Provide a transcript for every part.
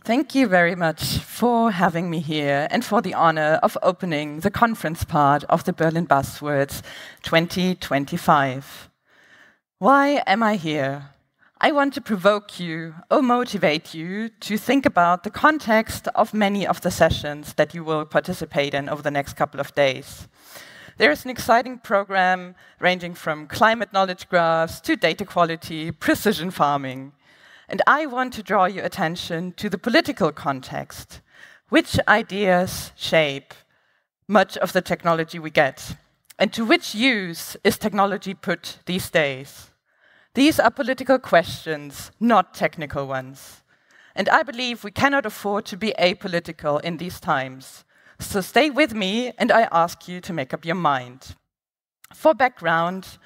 Thank you very much for having me here and for the honor of opening the conference part of the Berlin Buzzwords 2025. Why am I here? I want to provoke you or motivate you to think about the context of many of the sessions that you will participate in over the next couple of days. There is an exciting program ranging from climate knowledge graphs to data quality, precision farming. And I want to draw your attention to the political context. Which ideas shape much of the technology we get? And to which use is technology put these days? These are political questions, not technical ones. And I believe we cannot afford to be apolitical in these times. So stay with me, and I ask you to make up your mind. For background,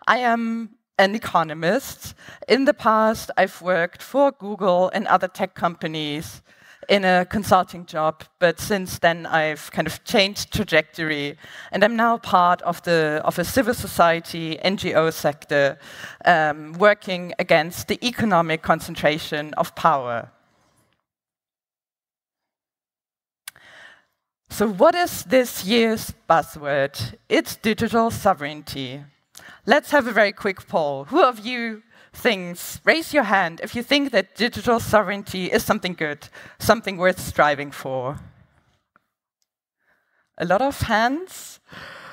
I am an economist. In the past, I've worked for Google and other tech companies in a consulting job, but since then I've kind of changed trajectory, and I'm now part of a civil society NGO sector, working against the economic concentration of power. So what is this year's buzzword? It's digital sovereignty. Let's have a very quick poll. Who of you thinks, raise your hand if you think that digital sovereignty is something good, something worth striving for? A lot of hands.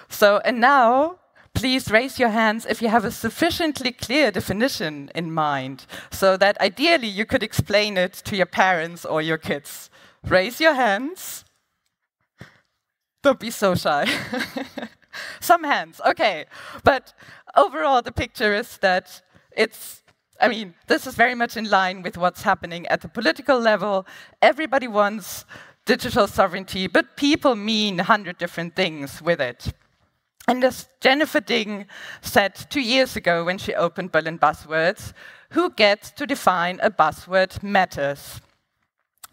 So, and now, please raise your hands if you have a sufficiently clear definition in mind, so that ideally you could explain it to your parents or your kids. Raise your hands. Don't be so shy. Some hands, okay. But overall, the picture is that this is very much in line with what's happening at the political level. Everybody wants digital sovereignty, but people mean 100 different things with it. And as Jennifer Ding said 2 years ago when she opened Berlin Buzzwords, who gets to define a buzzword matters.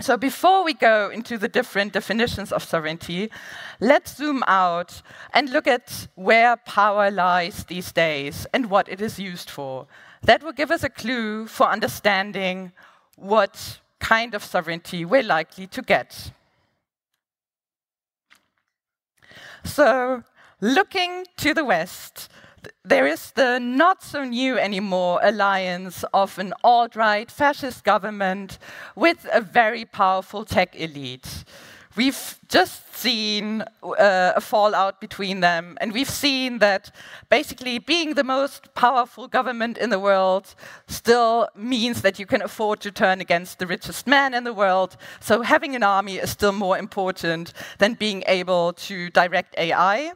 So before we go into the different definitions of sovereignty, let's zoom out and look at where power lies these days and what it is used for. That will give us a clue for understanding what kind of sovereignty we're likely to get. So, looking to the West, there is the not-so-new anymore alliance of an alt-right fascist government with a very powerful tech elite. We've just seen a fallout between them, and we've seen that basically being the most powerful government in the world still means that you can afford to turn against the richest man in the world. So having an army is still more important than being able to direct AI.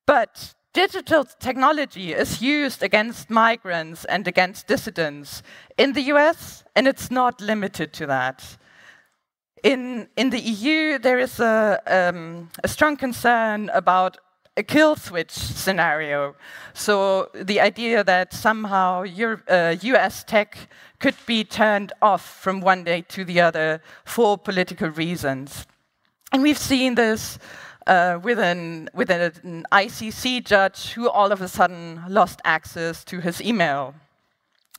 But digital technology is used against migrants and against dissidents in the US, and it's not limited to that. In the EU, there is a strong concern about a kill switch scenario. So the idea that somehow US tech could be turned off from one day to the other for political reasons. And we've seen this with an ICC judge who all of a sudden lost access to his email.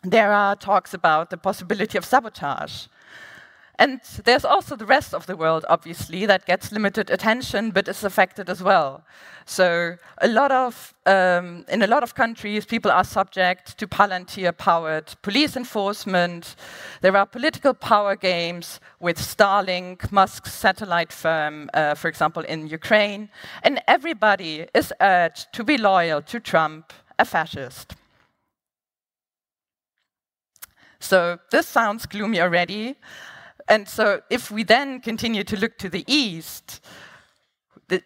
There are talks about the possibility of sabotage. And there's also the rest of the world, obviously, that gets limited attention, but is affected as well. So in a lot of countries, people are subject to Palantir-powered police enforcement. There are political power games with Starlink, Musk's satellite firm, for example, in Ukraine. And everybody is urged to be loyal to Trump, a fascist. So this sounds gloomy already. And so if we then continue to look to the East,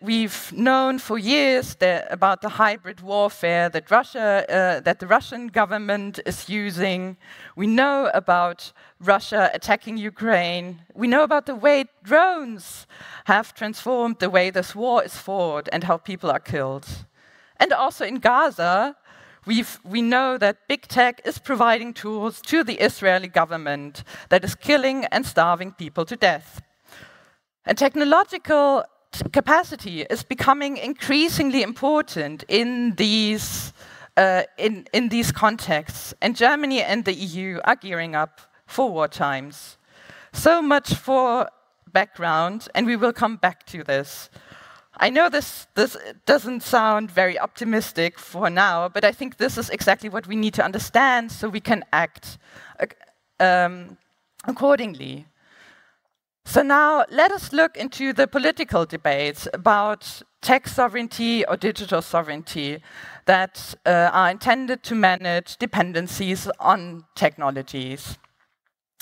we've known for years about the hybrid warfare that the Russian government is using. We know about Russia attacking Ukraine. We know about the way drones have transformed the way this war is fought and how people are killed. And also in Gaza, we know that big tech is providing tools to the Israeli government that is killing and starving people to death. And technological capacity is becoming increasingly important in these contexts. And Germany and the EU are gearing up for war times. So much for background, and we will come back to this. I know this doesn't sound very optimistic for now, but I think this is exactly what we need to understand so we can act accordingly. So now let us look into the political debates about tech sovereignty or digital sovereignty that are intended to manage dependencies on technologies.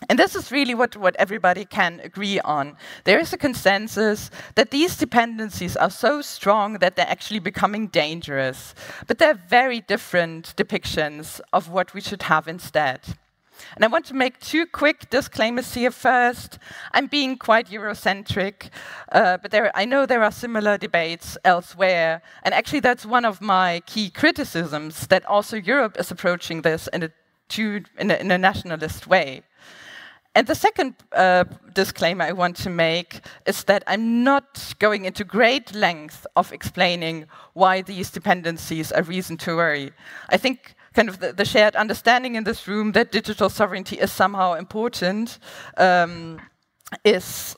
And this is really what everybody can agree on. There is a consensus that these dependencies are so strong that they're actually becoming dangerous. But they're very different depictions of what we should have instead. And I want to make two quick disclaimers here first. I'm being quite Eurocentric, but I know there are similar debates elsewhere. And actually, that's one of my key criticisms, that also Europe is approaching this in a nationalist way. And the second disclaimer I want to make is that I'm not going into great length of explaining why these dependencies are reason to worry. I think kind of the shared understanding in this room that digital sovereignty is somehow important is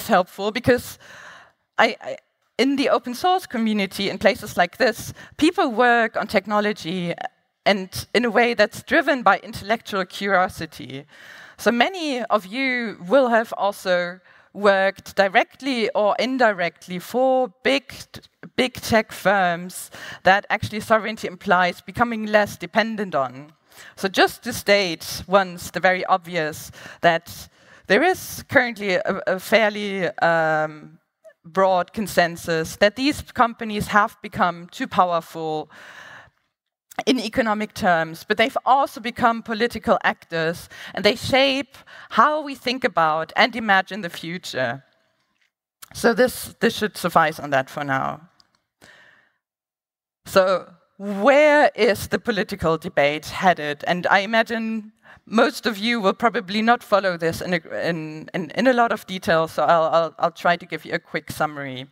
helpful, because in the open source community, in places like this, people work on technology and in a way that's driven by intellectual curiosity. So many of you will have also worked directly or indirectly for big tech firms that actually sovereignty implies becoming less dependent on. So just to state once the very obvious, that there is currently a fairly broad consensus that these companies have become too powerful in economic terms, but they've also become political actors, and they shape how we think about and imagine the future. So this should suffice on that for now. So where is the political debate headed? And I imagine most of you will probably not follow this in a lot of detail, so I'll try to give you a quick summary.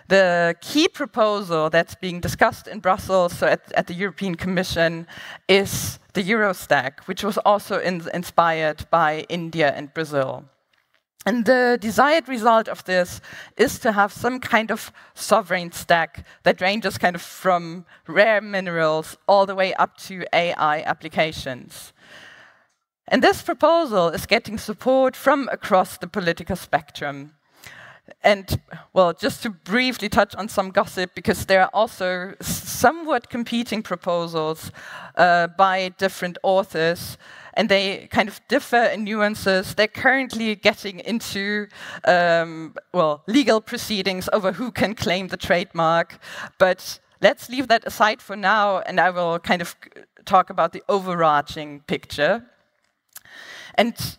The key proposal that's being discussed in Brussels, so at the European Commission, is the Eurostack, which was also inspired by India and Brazil. And the desired result of this is to have some kind of sovereign stack that ranges kind of from rare minerals all the way up to AI applications. And this proposal is getting support from across the political spectrum. And, well, just to briefly touch on some gossip, because there are also somewhat competing proposals by different authors, and they kind of differ in nuances. They're currently getting into, legal proceedings over who can claim the trademark. But let's leave that aside for now, and I will kind of talk about the overarching picture. And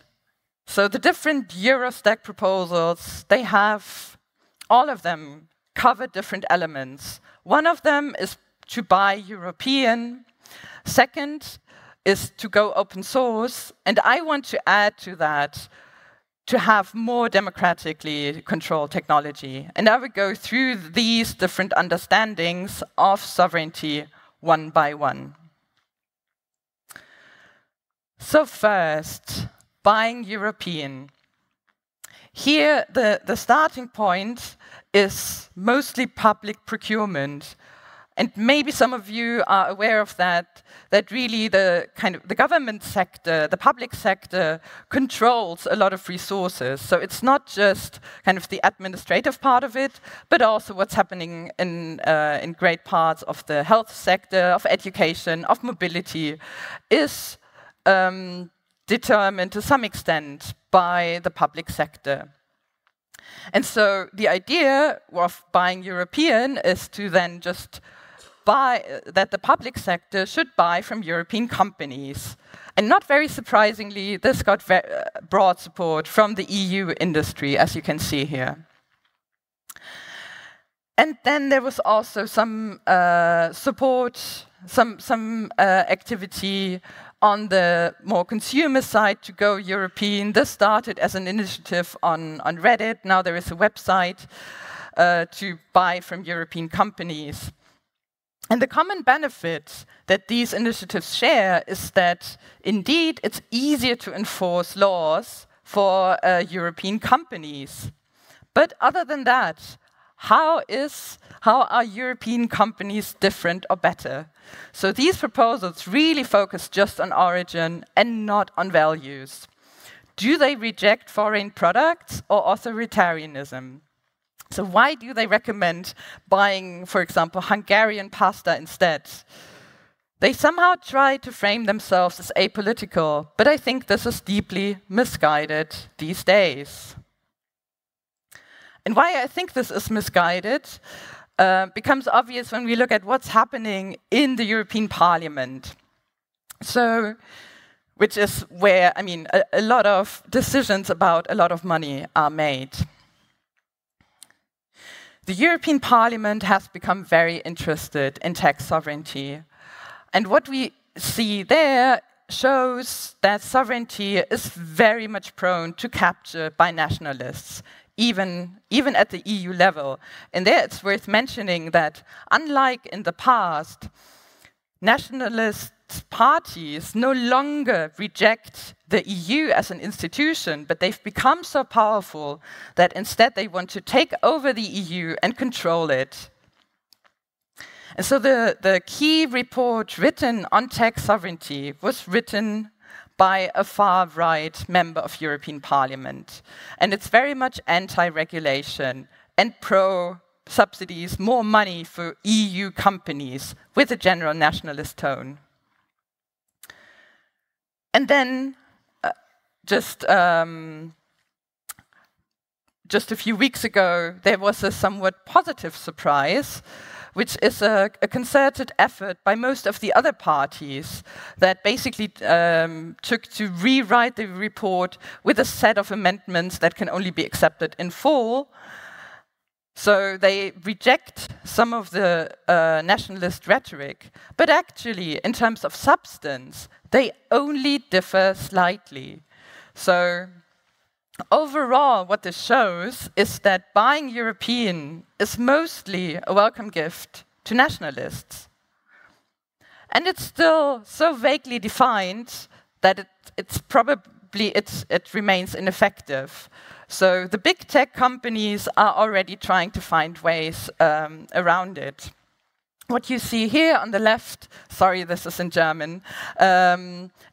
so the different Eurostack proposals, they have, all of them cover different elements. One of them is to buy European. Second is to go open source. And I want to add to that, to have more democratically controlled technology. And I will go through these different understandings of sovereignty one by one. So first, buying European. Here, the starting point is mostly public procurement. And maybe some of you are aware of that really the government sector, the public sector, controls a lot of resources. So it's not just kind of the administrative part of it, but also what's happening in great parts of the health sector, of education, of mobility, is determined to some extent by the public sector. And so the idea of buying European is to then just that the public sector should buy from European companies. And not very surprisingly, this got broad support from the EU industry, as you can see here. And then there was also some support, some activity on the more consumer side to go European. This started as an initiative on Reddit. Now there is a website to buy from European companies. And the common benefit that these initiatives share is that, indeed, it's easier to enforce laws for European companies. But other than that, how are European companies different or better? So these proposals really focus just on origin and not on values. Do they reject foreign products or authoritarianism? So why do they recommend buying, for example, Hungarian pasta instead? They somehow try to frame themselves as apolitical, but I think this is deeply misguided these days. And why I think this is misguided becomes obvious when we look at what's happening in the European Parliament. So, which is where, I mean, a lot of decisions about a lot of money are made. The European Parliament has become very interested in tech sovereignty. And what we see there shows that sovereignty is very much prone to capture by nationalists, even at the EU level. And there it's worth mentioning that, unlike in the past, nationalist parties no longer reject the EU as an institution, but they've become so powerful that instead they want to take over the EU and control it. And so the key report written on tech sovereignty was written by a far-right member of European Parliament. And it's very much anti-regulation and pro-subsidies, more money for EU companies, with a general nationalist tone. And then, just a few weeks ago, there was a somewhat positive surprise, which is a concerted effort by most of the other parties that basically took to rewrite the report with a set of amendments that can only be accepted in full. So they reject some of the nationalist rhetoric, but actually, in terms of substance, they only differ slightly. So overall, what this shows is that buying European is mostly a welcome gift to nationalists. And it's still so vaguely defined that it remains ineffective. So the big tech companies are already trying to find ways around it. What you see here on the left, sorry, this is in German,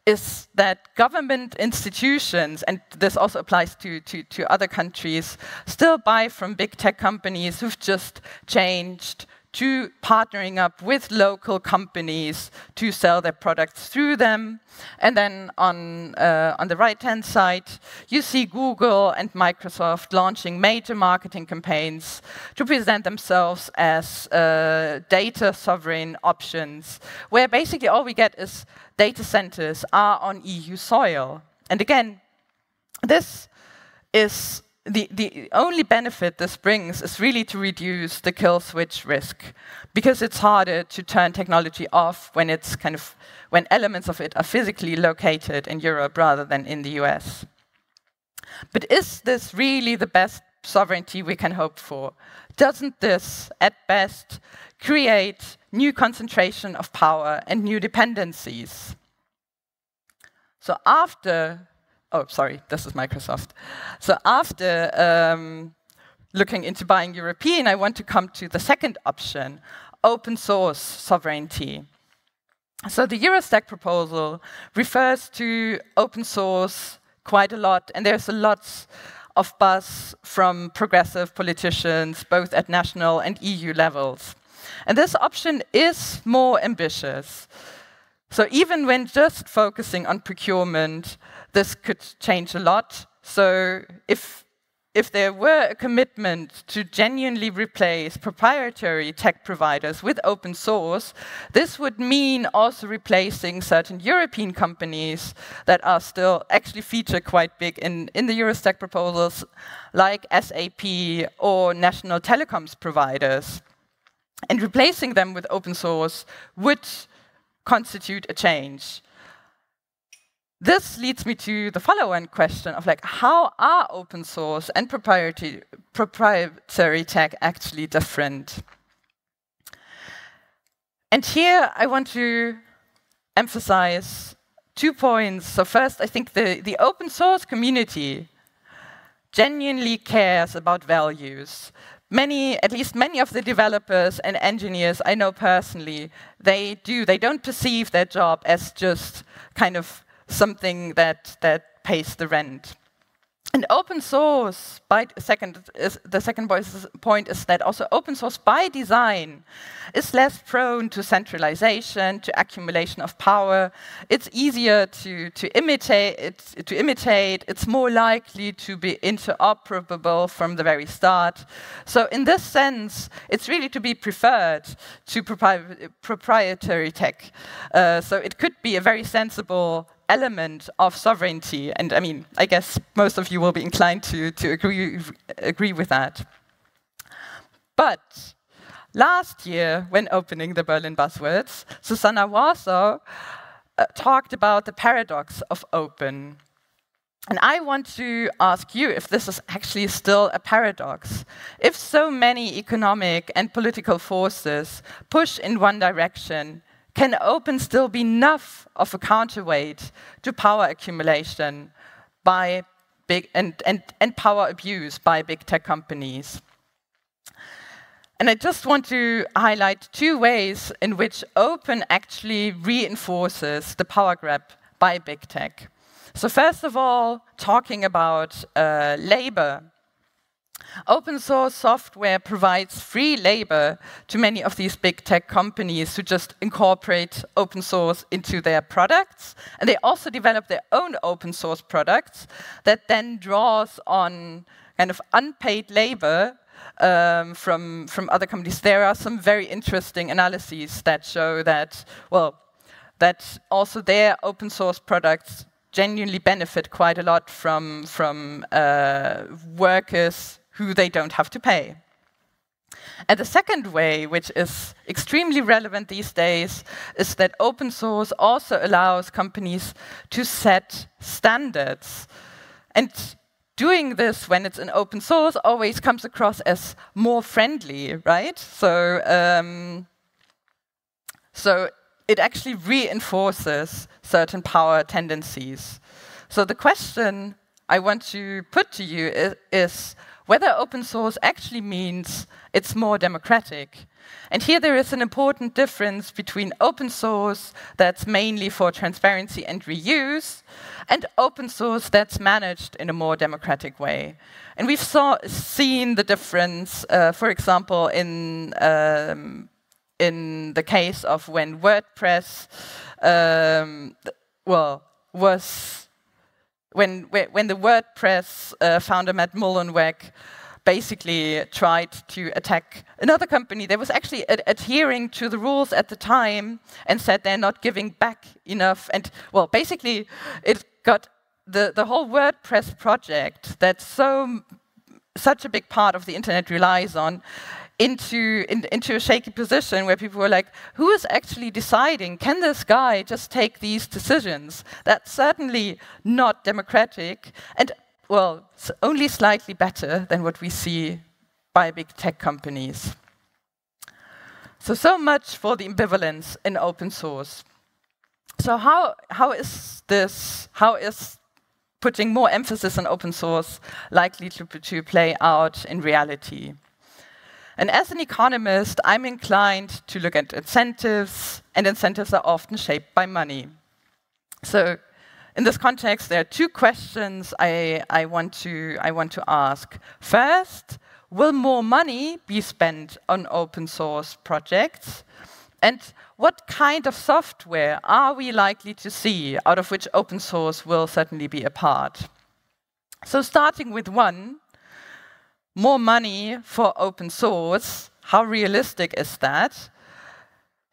is that government institutions, and this also applies to other countries, still buy from big tech companies who've just changed to partnering up with local companies to sell their products through them. And then on the right-hand side, you see Google and Microsoft launching major marketing campaigns to present themselves as data sovereign options, where basically all we get is data centers are on EU soil. And again, this is the only benefit this brings is really to reduce the kill switch risk, because it's harder to turn technology off when it's when elements of it are physically located in Europe rather than in the US. But is this really the best sovereignty we can hope for? Doesn't this, at best, create new concentration of power and new dependencies? So after oh, sorry, this is Microsoft. So after looking into buying European, I want to come to the second option, open source sovereignty. So the Eurostack proposal refers to open source quite a lot, and there's a lot of buzz from progressive politicians, both at national and EU levels. And this option is more ambitious. So even when just focusing on procurement, this could change a lot. So if there were a commitment to genuinely replace proprietary tech providers with open source, this would mean also replacing certain European companies that are still actually feature quite big in the Eurostack proposals, like SAP or national telecoms providers. And replacing them with open source would constitute a change. This leads me to the follow-on question of how are open source and proprietary tech actually different? And here I want to emphasize 2 points. So first, I think the open source community genuinely cares about values. At least many of the developers and engineers I know personally, they don't perceive their job as just kind of something that pays the rent. And open source, the second point is that also open source by design is less prone to centralization, to accumulation of power. It's easier to imitate. It's more likely to be interoperable from the very start. So in this sense, it's really to be preferred to proprietary tech. So it could be a very sensible element of sovereignty, and I mean, I guess most of you will be inclined to agree with that. But last year, when opening the Berlin Buzzwords, Susanna Warsaw talked about the paradox of open. And I want to ask you if this is actually still a paradox. If so many economic and political forces push in one direction, can open still be enough of a counterweight to power accumulation by big and power abuse by big tech companies? And I just want to highlight 2 ways in which open actually reinforces the power grab by big tech. So first of all, talking about labor. Open source software provides free labor to many of these big tech companies who just incorporate open source into their products. And they also develop their own open source products that then draws on kind of unpaid labor from other companies. There are some very interesting analyses that show that, well, that also their open source products genuinely benefit quite a lot from workers who they don't have to pay. And the second way, which is extremely relevant these days, is that open source also allows companies to set standards. And doing this when it's in open source always comes across as more friendly, right? So it actually reinforces certain power tendencies. So the question I want to put to you is whether open source actually means it's more democratic. And here there is an important difference between open source that's mainly for transparency and reuse, and open source that's managed in a more democratic way. And we've seen the difference, for example, in the case of when WordPress when the WordPress founder Matt Mullenweg basically tried to attack another company that was actually adhering to the rules at the time and said they're not giving back enough. And well, basically, it got the whole WordPress project that's such a big part of the internet relies on into a shaky position where people were like, who is actually deciding? Can this guy just take these decisions? That's certainly not democratic, and, well, it's only slightly better than what we see by big tech companies. So much for the ambivalence in open source. So how is putting more emphasis on open source likely to play out in reality? And as an economist, I'm inclined to look at incentives, and incentives are often shaped by money. So in this context, there are 2 questions I want to ask. First, will more money be spent on open source projects? And what kind of software are we likely to see out of which open source will certainly be a part? So starting with 1, more money for open source, how realistic is that?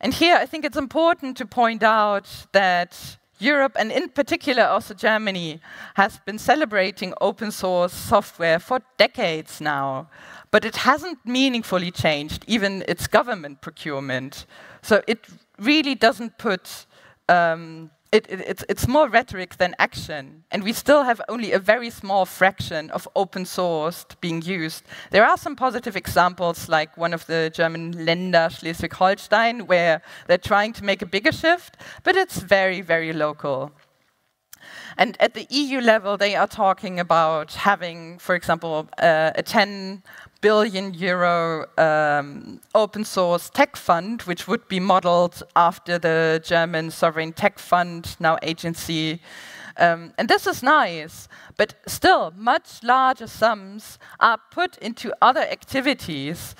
And here I think it's important to point out that Europe, and in particular also Germany, has been celebrating open source software for decades now, but it hasn't meaningfully changed even its government procurement. So it really doesn't put it's more rhetoric than action, and we still have only a very small fraction of open source being used. There are some positive examples, like one of the German Länder, Schleswig-Holstein, where they're trying to make a bigger shift, but it's very, very local. And at the EU level, they are talking about having, for example, a 10 billion euro open source tech fund, which would be modeled after the German sovereign tech fund, now agency. And this is nice, but still much larger sums are put into other activities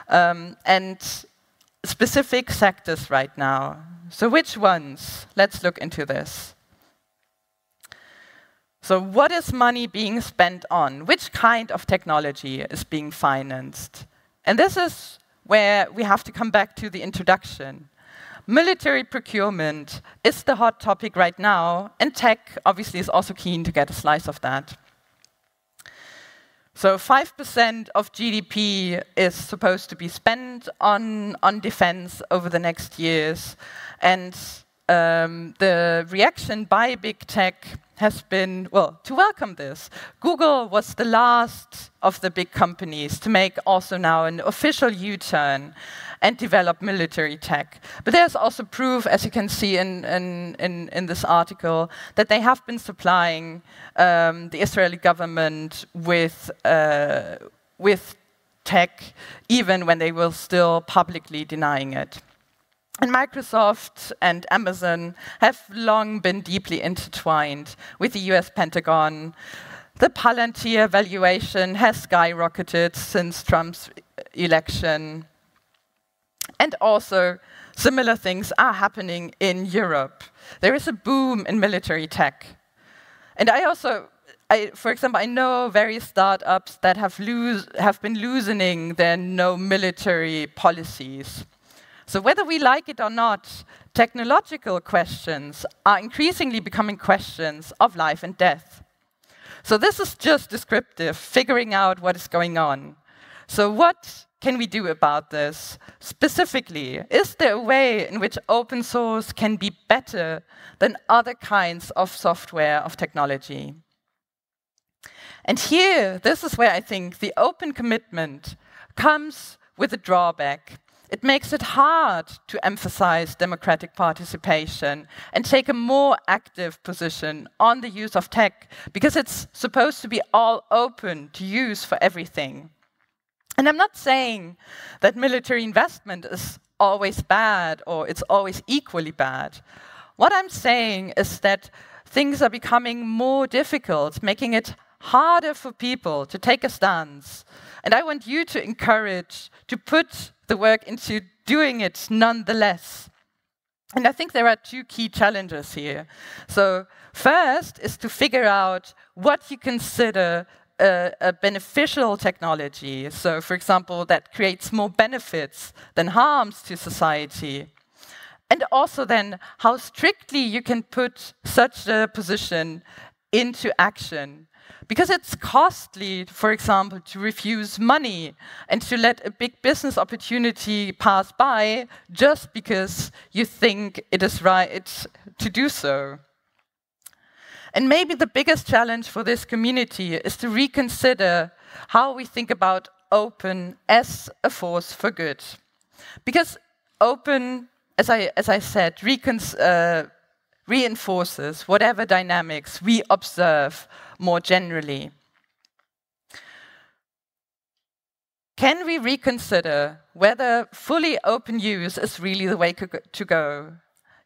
and specific sectors right now. So which ones? Let's look into this. So what is money being spent on? Which kind of technology is being financed? And this is where we have to come back to the introduction. Military procurement is the hot topic right now, and tech obviously is also keen to get a slice of that. So 5% of GDP is supposed to be spent on defense over the next years, and the reaction by big tech has been, well, to welcome this. Google was the last of the big companies to make also now an official U-turn and develop military tech. But there's also proof, as you can see in this article, that they have been supplying the Israeli government with tech, even when they were still publicly denying it. And Microsoft and Amazon have long been deeply intertwined with the US Pentagon. The Palantir valuation has skyrocketed since Trump's election. And also, similar things are happening in Europe. There is a boom in military tech. And for example, I know various startups that have been loosening their no military policies. So whether we like it or not, technological questions are increasingly becoming questions of life and death. So this is just descriptive, figuring out what is going on. So what can we do about this? Specifically, is there a way in which open source can be better than other kinds of software, of technology? And here, this is where I think the open commitment comes with a drawback. It makes it hard to emphasize democratic participation and take a more active position on the use of tech, because it's supposed to be all open to use for everything. And I'm not saying that military investment is always bad or it's always equally bad. What I'm saying is that things are becoming more difficult, making it harder for people to take a stance. And I want you to encourage to put the work into doing it nonetheless. And I think there are two key challenges here. So first is to figure out what you consider a beneficial technology. So for example, that creates more benefits than harms to society. And also then how strictly you can put such a position into action. Because it's costly, for example, to refuse money and to let a big business opportunity pass by just because you think it is right to do so. And maybe the biggest challenge for this community is to reconsider how we think about open as a force for good. Because open, as I said, reinforces whatever dynamics we observe more generally. Can we reconsider whether fully open use is really the way to go?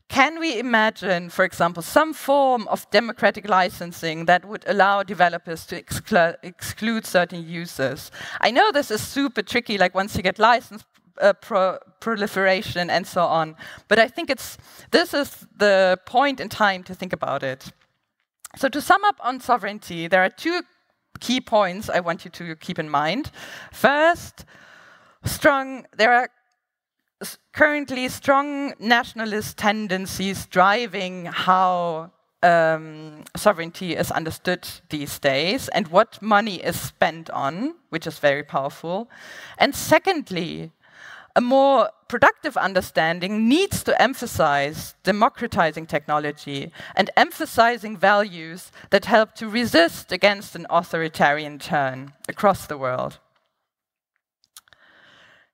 Can we imagine, for example, some form of democratic licensing that would allow developers to exclude certain users? I know this is super tricky, like once you get license proliferation and so on, but I think this is the point in time to think about it. So to sum up on sovereignty, there are two key points I want you to keep in mind. First, there are currently strong nationalist tendencies driving how sovereignty is understood these days and what money is spent on, which is very powerful. And secondly, a more productive understanding needs to emphasize democratizing technology and emphasizing values that help to resist against an authoritarian turn across the world.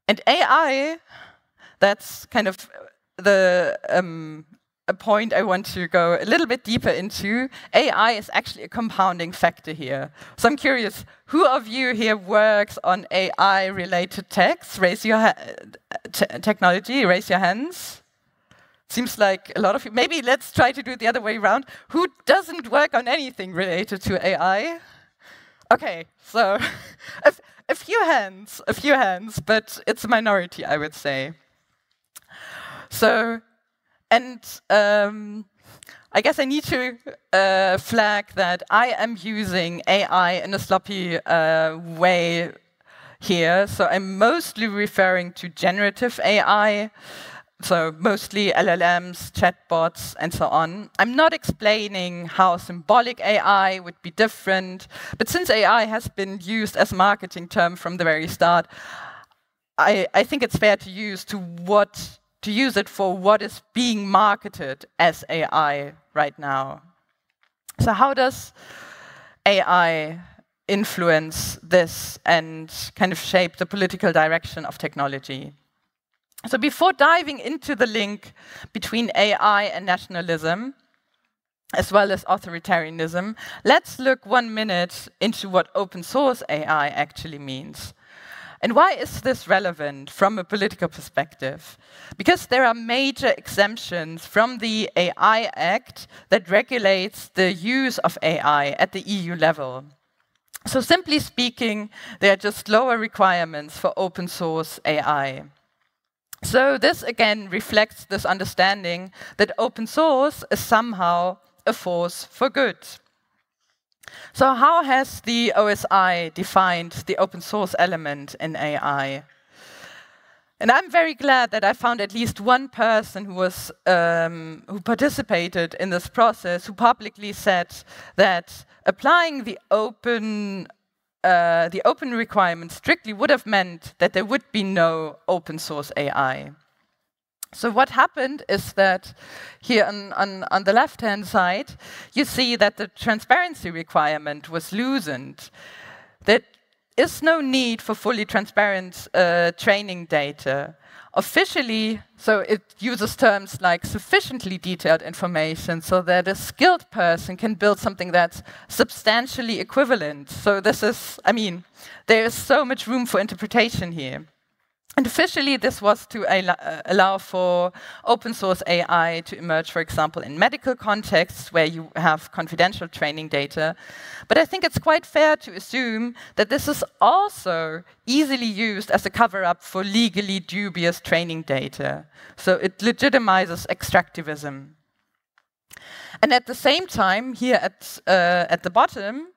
And AI, that's kind of the a point I want to go a little bit deeper into. AI is actually a compounding factor here. So I'm curious, who of you here works on AI-related techs? Raise your technology, raise your hands. Seems like a lot of you. Maybe let's try to do it the other way around. Who doesn't work on anything related to AI? Okay, so a few hands, but it's a minority, I would say. So, and I guess I need to flag that I am using AI in a sloppy way here. So I'm mostly referring to generative AI, so mostly LLMs, chatbots, and so on. I'm not explaining how symbolic AI would be different, but since AI has been used as a marketing term from the very start, I think it's fair to use it for what is being marketed as AI right now. So how does AI influence this and kind of shape the political direction of technology? So before diving into the link between AI and nationalism, as well as authoritarianism, let's look 1 minute into what open source AI actually means. And why is this relevant from a political perspective? Because there are major exemptions from the AI Act that regulates the use of AI at the EU level. So simply speaking, there are just lower requirements for open source AI. So this again reflects this understanding that open source is somehow a force for good. So how has the OSI defined the open source element in AI? And I'm very glad that I found at least one person who participated in this process, who publicly said that applying the open requirement strictly would have meant that there would be no open source AI. So what happened is that here on the left-hand side, you see that the transparency requirement was loosened. There is no need for fully transparent training data. Officially, so it uses terms like sufficiently detailed information so that a skilled person can build something that's substantially equivalent. So this is, I mean, there is so much room for interpretation here. And officially, this was to allow for open source AI to emerge, for example, in medical contexts where you have confidential training data. But I think it's quite fair to assume that this is also easily used as a cover-up for legally dubious training data. So it legitimizes extractivism. And at the same time, here at the bottom,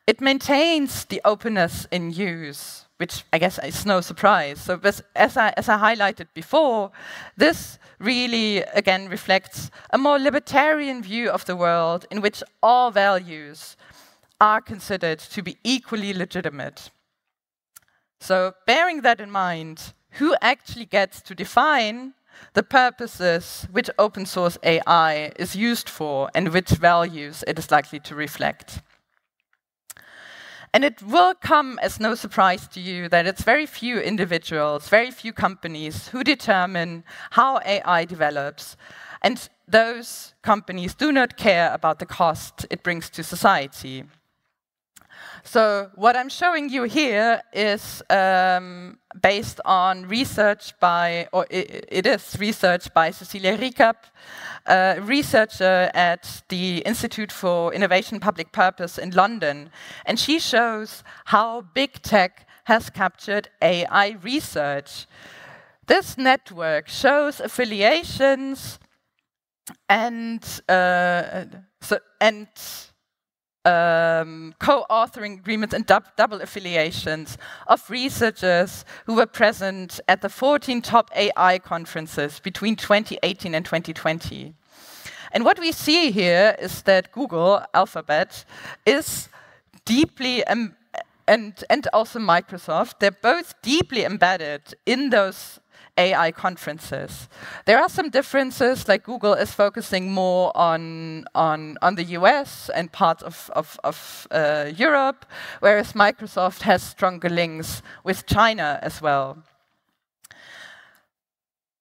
it maintains the openness in use, which I guess is no surprise. So as I highlighted before, this really, again, reflects a more libertarian view of the world in which all values are considered to be equally legitimate. So bearing that in mind, who actually gets to define the purposes which open source AI is used for and which values it is likely to reflect? And it will come as no surprise to you that it's very few individuals, very few companies who determine how AI develops. And those companies do not care about the cost it brings to society. So what I'm showing you here is based on research by, or it is research by Cecilia Riekap, a researcher at the Institute for Innovation Public Purpose in London. And she shows how big tech has captured AI research. This network shows affiliations and co-authoring agreements and double affiliations of researchers who were present at the 14 top AI conferences between 2018 and 2020. And what we see here is that Google, Alphabet, is deeply, and also Microsoft, they're both deeply embedded in those AI conferences. There are some differences, like Google is focusing more on the US and parts of Europe, whereas Microsoft has stronger links with China as well.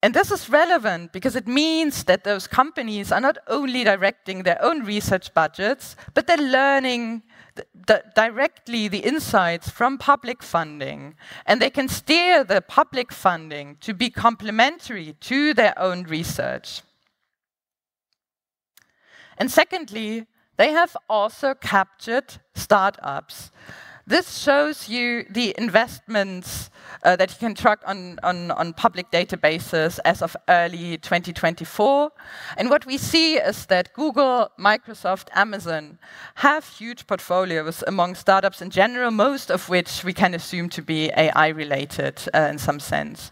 And this is relevant because it means that those companies are not only directing their own research budgets, but they're learning directly the insights from public funding. And they can steer the public funding to be complementary to their own research. And secondly, they have also captured startups. This shows you the investments that you can track on public databases as of early 2024. And what we see is that Google, Microsoft, Amazon have huge portfolios among startups in general, most of which we can assume to be AI-related in some sense.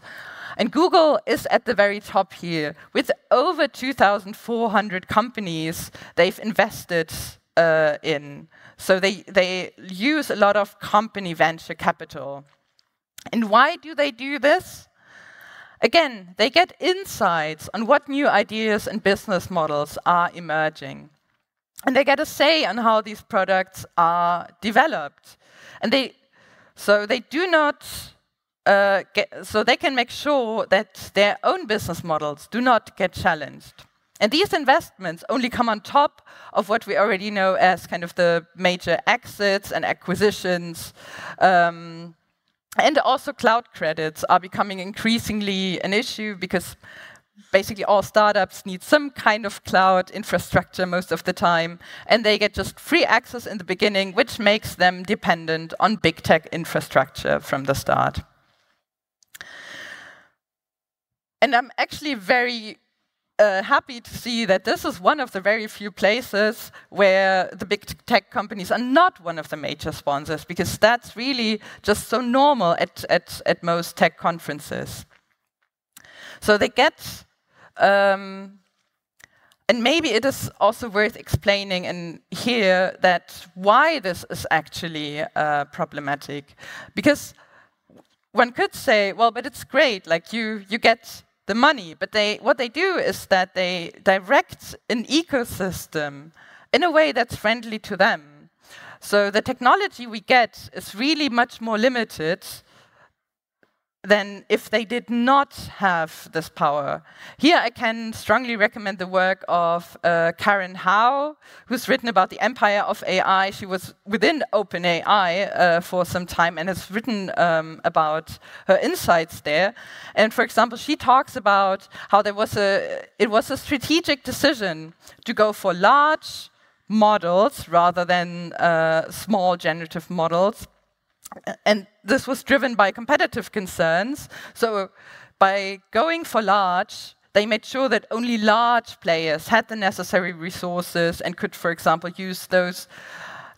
And Google is at the very top here. With over 2,400 companies they've invested in. So they use a lot of company venture capital. And why do they do this? Again, they get insights on what new ideas and business models are emerging. And they get a say on how these products are developed. And so they can make sure that their own business models do not get challenged. And these investments only come on top of what we already know as kind of the major exits and acquisitions. And also cloud credits are becoming increasingly an issue because basically all startups need some kind of cloud infrastructure most of the time. And they get just free access in the beginning, which makes them dependent on big tech infrastructure from the start. And I'm actually very happy to see that this is one of the very few places where the big tech companies are not one of the major sponsors, because that's really just so normal at most tech conferences. So they get, and maybe it is also worth explaining in here that why this is actually problematic. Because one could say, well, but it's great, like you get the money, but what they do is that they direct an ecosystem in a way that's friendly to them. So the technology we get is really much more limited than if they did not have this power. Here I can strongly recommend the work of Karen Howe, who's written about the empire of AI. She was within OpenAI for some time and has written about her insights there. And for example, she talks about how it was a strategic decision to go for large models rather than small generative models. And this was driven by competitive concerns. So by going for large, they made sure that only large players had the necessary resources and could, for example, use those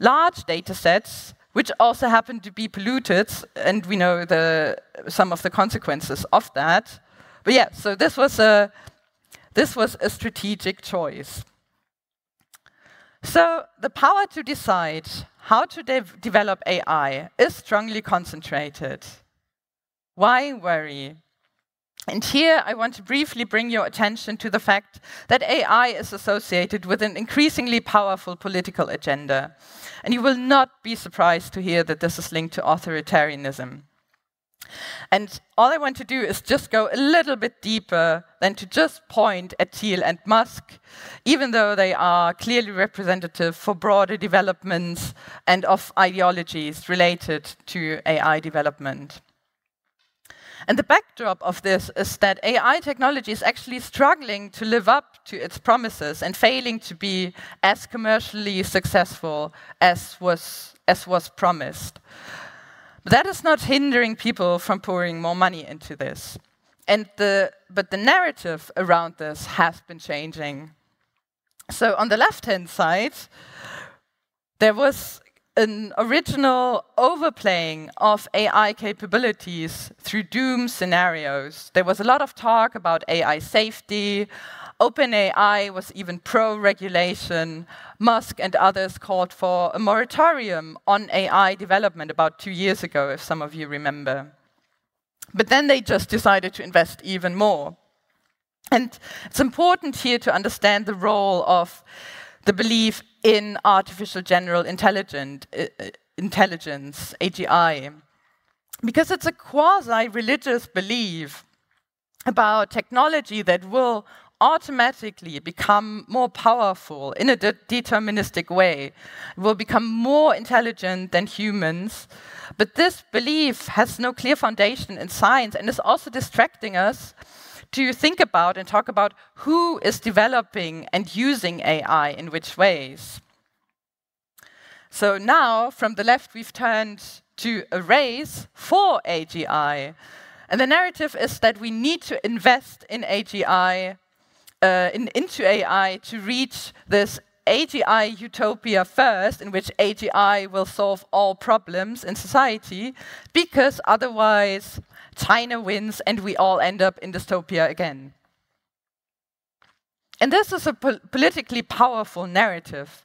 large data sets, which also happened to be polluted, and we know some of the consequences of that. But yeah, so this was a strategic choice. So the power to decide how to develop AI is strongly concentrated. Why worry? And here I want to briefly bring your attention to the fact that AI is associated with an increasingly powerful political agenda. And you will not be surprised to hear that this is linked to authoritarianism. And all I want to do is just go a little bit deeper than to just point at Thiel and Musk, even though they are clearly representative for broader developments and of ideologies related to AI development. And the backdrop of this is that AI technology is actually struggling to live up to its promises and failing to be as commercially successful as was promised. But that is not hindering people from pouring more money into this. But the narrative around this has been changing. So on the left-hand side, there was an original overplaying of AI capabilities through doom scenarios. There was a lot of talk about AI safety. OpenAI was even pro-regulation. Musk and others called for a moratorium on AI development about 2 years ago, if some of you remember. But then they just decided to invest even more. And it's important here to understand the role of the belief in artificial general intelligence, AGI, because it's a quasi-religious belief about technology that will automatically become more powerful in a deterministic way, will become more intelligent than humans. But this belief has no clear foundation in science and is also distracting us to think about and talk about who is developing and using AI in which ways. So now, from the left, we've turned to a race for AGI. And the narrative is that we need to invest in AGI, into AI to reach this AGI utopia first, in which AGI will solve all problems in society, because otherwise China wins and we all end up in dystopia again. And this is a politically powerful narrative.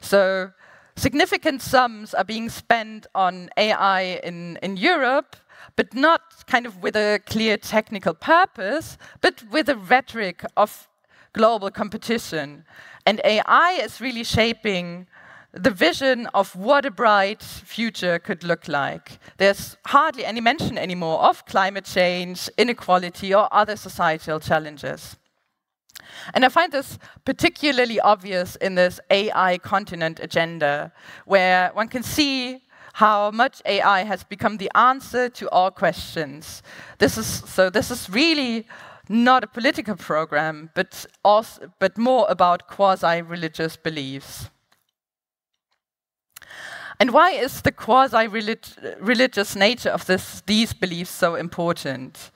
So significant sums are being spent on AI in Europe, but not kind of with a clear technical purpose, but with a rhetoric of global competition. And AI is really shaping the vision of what a bright future could look like. There's hardly any mention anymore of climate change, inequality, or other societal challenges. And I find this particularly obvious in this AI continent agenda, where one can see how much AI has become the answer to all questions. This is really not a political program, but more about quasi-religious beliefs. And why is the quasi-religious nature of these beliefs so important?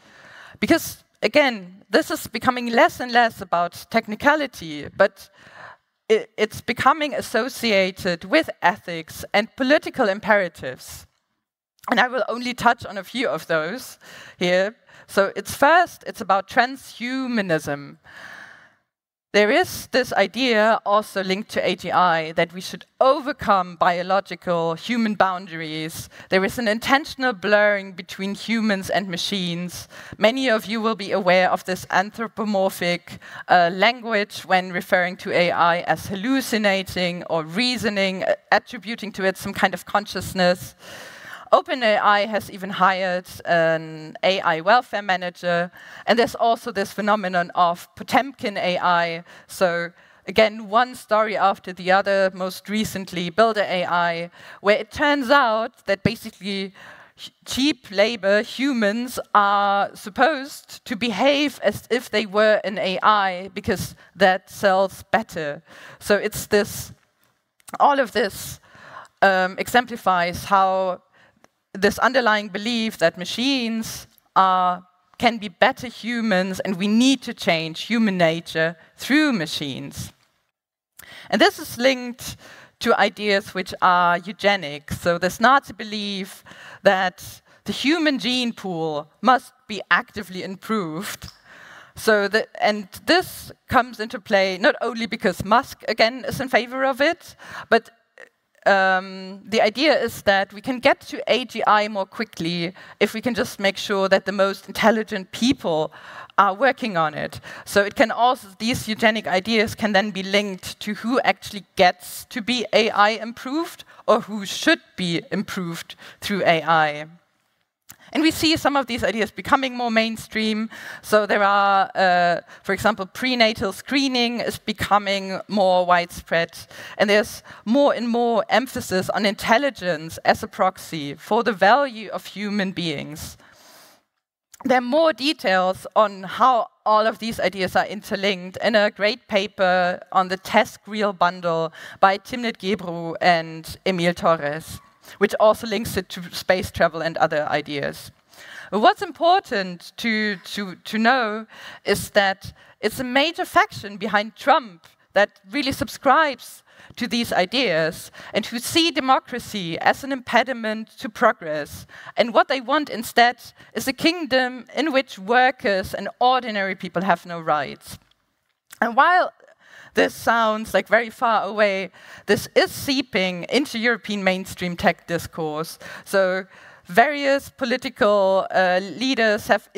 Because, again, this is becoming less and less about technicality, but it's becoming associated with ethics and political imperatives. And I will only touch on a few of those here. So it's about transhumanism. There is this idea also linked to AGI that we should overcome biological human boundaries. There is an intentional blurring between humans and machines. Many of you will be aware of this anthropomorphic language when referring to AI as hallucinating or reasoning, attributing to it some kind of consciousness. OpenAI has even hired an AI welfare manager, and there's also this phenomenon of Potemkin AI. So again, one story after the other, most recently Builder AI, where it turns out that basically cheap labor humans are supposed to behave as if they were an AI because that sells better. So it's this, all of this exemplifies how this underlying belief that machines can be better humans and we need to change human nature through machines. And this is linked to ideas which are eugenic. So this Nazi belief that the human gene pool must be actively improved. And this comes into play not only because Musk, again, is in favor of it, but the idea is that we can get to AGI more quickly if we can just make sure that the most intelligent people are working on it. So it can also, these eugenic ideas can then be linked to who actually gets to be AI improved or who should be improved through AI. And we see some of these ideas becoming more mainstream. So there are, for example, prenatal screening is becoming more widespread. And there's more and more emphasis on intelligence as a proxy for the value of human beings. There are more details on how all of these ideas are interlinked in a great paper on the task-real bundle by Timnit Gebru and Emil Torres, which also links it to space travel and other ideas. What's important to know is that it's a major faction behind Trump that really subscribes to these ideas and who see democracy as an impediment to progress. And what they want instead is a kingdom in which workers and ordinary people have no rights. And while this sounds like very far away, this is seeping into European mainstream tech discourse. So various political leaders have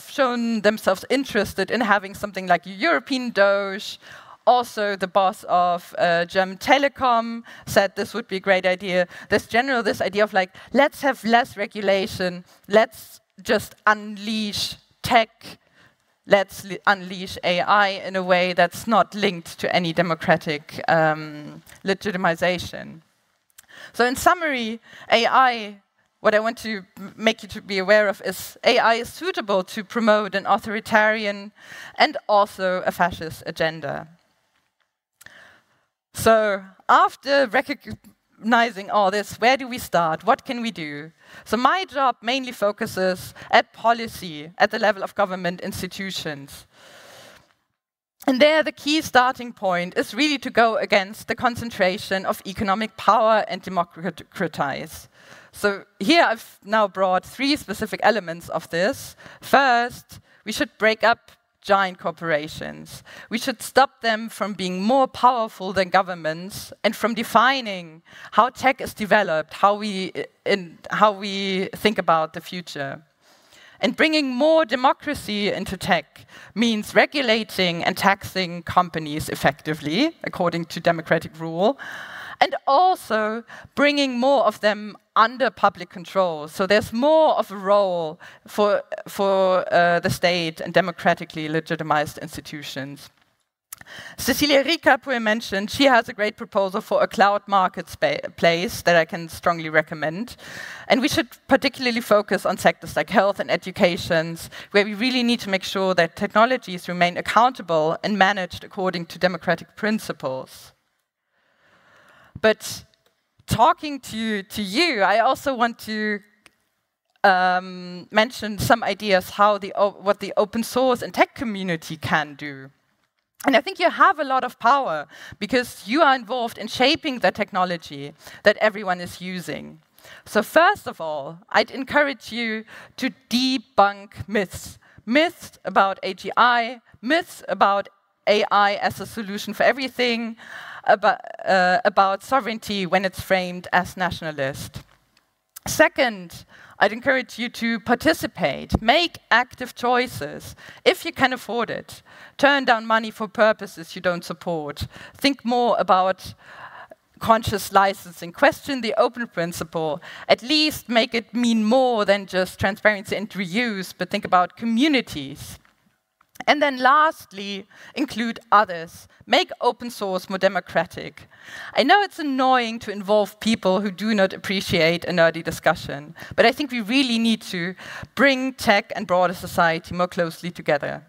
shown themselves interested in having something like a European Doge. Also, the boss of German Telekom said this would be a great idea. There's this idea of like, let's have less regulation, let's just unleash tech. Let's unleash AI in a way that's not linked to any democratic legitimization. So in summary, AI, what I want to make you to be aware of is AI is suitable to promote an authoritarian and also a fascist agenda. So after recognizing all this, where do we start? What can we do? So my job mainly focuses at policy, at the level of government institutions. And there, the key starting point is really to go against the concentration of economic power and democratize. So here I've now brought 3 specific elements of this. First, we should break up giant corporations. We should stop them from being more powerful than governments and from defining how tech is developed, how we think about the future. And bringing more democracy into tech means regulating and taxing companies effectively, according to democratic rule, and also bringing more of them under public control. So there's more of a role for the state and democratically legitimized institutions. Cecilia Ricap, who I mentioned, she has a great proposal for a cloud marketplace that I can strongly recommend. And we should particularly focus on sectors like health and education, where we really need to make sure that technologies remain accountable and managed according to democratic principles. But talking to you, I also want to mention some ideas what the open source and tech community can do. And I think you have a lot of power because you are involved in shaping the technology that everyone is using. So first of all, I'd encourage you to debunk myths. Myths about AGI, myths about AI as a solution for everything, about sovereignty when it's framed as nationalist. Second, I'd encourage you to participate, make active choices, if you can afford it. Turn down money for purposes you don't support. Think more about conscious licensing. Question the open principle. At least make it mean more than just transparency and reuse, but think about communities. And then lastly, include others. Make open source more democratic. I know it's annoying to involve people who do not appreciate a nerdy discussion, but I think we really need to bring tech and broader society more closely together.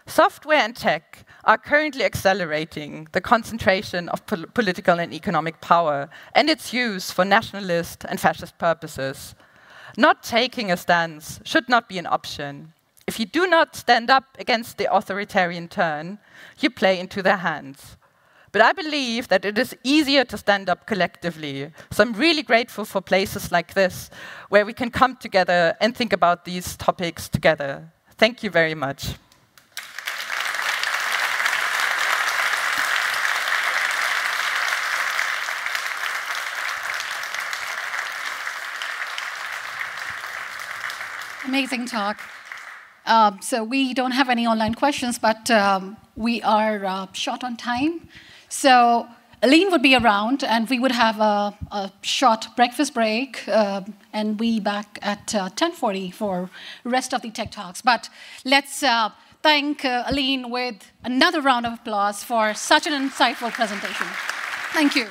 Software and tech are currently accelerating the concentration of political and economic power and its use for nationalist and fascist purposes. Not taking a stance should not be an option. If you do not stand up against the authoritarian turn, you play into their hands. But I believe that it is easier to stand up collectively. So I'm really grateful for places like this, where we can come together and think about these topics together. Thank you very much. Amazing talk. So we don't have any online questions, but we are short on time. So Aline would be around, and we would have a short breakfast break, and we back at 10:40 for the rest of the tech talks. But let's thank Aline with another round of applause for such an insightful presentation. Thank you.